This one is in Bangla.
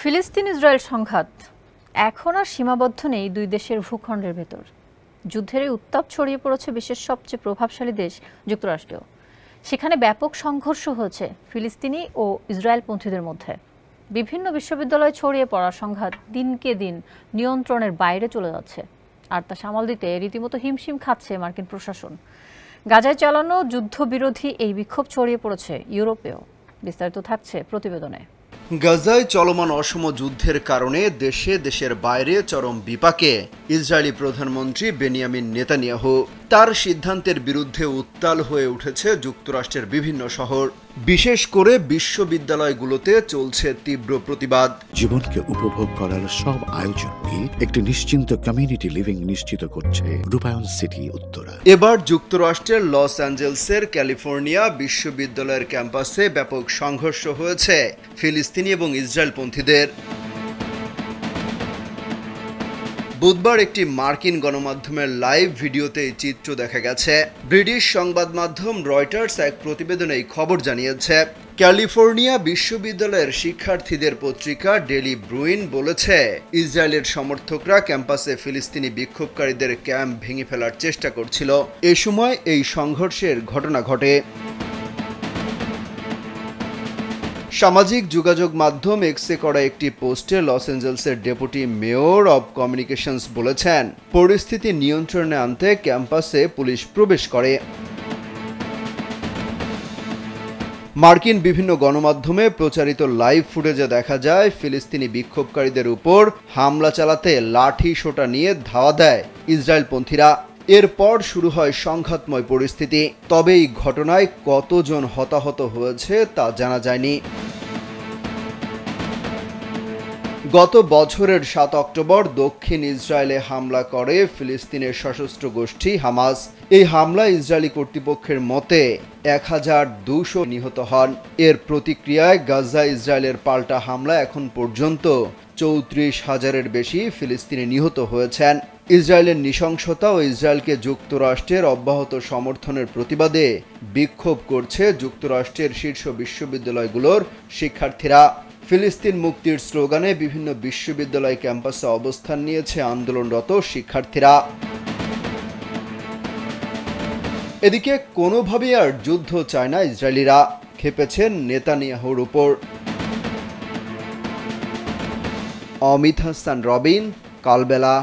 ফিলিস্তিন ইসরায়েল সংঘাত এখন আর সীমাবদ্ধ নেই দুই দেশের ভূখণ্ডের ভেতর। যুদ্ধের এই উত্তাপ ছড়িয়ে পড়েছে বিশ্বের সবচেয়ে প্রভাবশালী দেশ যুক্তরাষ্ট্রেও। সেখানে ব্যাপক সংঘর্ষ হয়েছে ফিলিস্তিনি ও ইসরায়েলপন্থীদের মধ্যে। বিভিন্ন বিশ্ববিদ্যালয়ে ছড়িয়ে পড়া সংঘাত দিনকে দিন নিয়ন্ত্রণের বাইরে চলে যাচ্ছে, আর তা সামাল দিতে রীতিমতো হিমশিম খাচ্ছে মার্কিন প্রশাসন। গাজায় চালানো যুদ্ধবিরোধী এই বিক্ষোভ ছড়িয়ে পড়েছে ইউরোপেও। বিস্তারিত থাকছে প্রতিবেদনে। গাজায় চলমান অসম যুদ্ধের কারণে দেশের বাইরে চরম বিপাকে ইসরায়েলি প্রধানমন্ত্রী বেনিয়ামিন নেতানিয়াহু। তার সিদ্ধান্তের বিরুদ্ধে উত্তাল হয়ে উঠেছে যুক্তরাষ্ট্রের বিভিন্ন শহর, বিশেষ করে বিশ্ববিদ্যালয়গুলোতে চলছে তীব্র প্রতিবাদ। জীবনকে উপভোগ করার সব আয়োজনকে একটি নিশ্চিন্ত কমিউনিটি লিভিং নিশ্চিত করছে রূপায়ণ সিটি উত্তরা। এবার যুক্তরাষ্ট্রের লস অ্যাঞ্জেলসের ক্যালিফোর্নিয়া বিশ্ববিদ্যালয়ের ক্যাম্পাসে ব্যাপক সংঘর্ষ হয়েছে ফিলিস্তিনি এবং ইসরায়েলপন্থীদের। বুধবার একটি মার্কিন গণমাধ্যমের লাইভ ভিডিওতে এই চিত্র দেখা গেছে। ব্রিটিশ সংবাদ মাধ্যম রয়টার্স এক প্রতিবেদনে এই খবর জানিয়েছে। ক্যালিফোর্নিয়া বিশ্ববিদ্যালয়ের শিক্ষার্থীদের পত্রিকা ডেলি ব্রুইন বলেছে, ইসরায়েলের সমর্থকরা ক্যাম্পাসে ফিলিস্তিনি বিক্ষোভকারীদের ক্যাম্প ভেঙে ফেলার চেষ্টা করছিল। এ সময় এই সংঘর্ষের ঘটনা ঘটে। সামাজিক যোগাযোগ মাধ্যম এক্সে করা একটি পোস্টে লস অ্যাঞ্জেলসের ডেপুটি মেয়র অব কমিউনিকেশনস বলেছেন, পরিস্থিতি নিয়ন্ত্রণে আনতে ক্যাম্পাসে পুলিশ প্রবেশ করে। মার্কিন বিভিন্ন গণমাধ্যমে প্রচারিত লাইভ ফুটেজে দেখা যায় ফিলিস্তিনি বিক্ষোভকারীদের উপর হামলা চালাতে লাঠি সোঁটা নিয়ে ধাওয়া দেয় ইসরায়েলপন্থীরা। এরপর শুরু হয় সংঘাতময় পরিস্থিতি। তবে এই ঘটনায় কতজন হতাহত হয়েছে তা জানা যায়নি। গত বছরের 7 অক্টোবর দক্ষিণ ইসরায়েলে হামলা করে ফিলিস্তিনের সশস্ত্র গোষ্ঠী হামাস। এই হামলায় ইসরায়েলি কর্তৃপক্ষের মতে 1200 নিহত হন। এর প্রতিক্রিয়ায় গাজা ইসরায়েলের পাল্টা হামলা এখন পর্যন্ত 34,000-এর বেশি ফিলিস্তিনি নিহত হয়েছেন। ইসরায়েলের নৃশংসতা ও ইসরায়েলকে যুক্তরাষ্ট্রের অব্যাহত সমর্থনের প্রতিবাদে বিক্ষোভ করছে যুক্তরাষ্ট্রের শীর্ষ বিশ্ববিদ্যালয়গুলোর শিক্ষার্থীরা। ফিলিস্তিন মুক্তির স্লোগানে বিভিন্ন বিশ্ববিদ্যালয় ক্যাম্পাসে অবস্থান নিয়েছে আন্দোলনরত শিক্ষার্থীরা। এদিকে কোনোভাবেই আর যুদ্ধ চায় না ইসরায়েলিরা, ক্ষেপেছেন নেতানিয়াহুর উপর। অমিত হাসান রবিন, কালবেলা।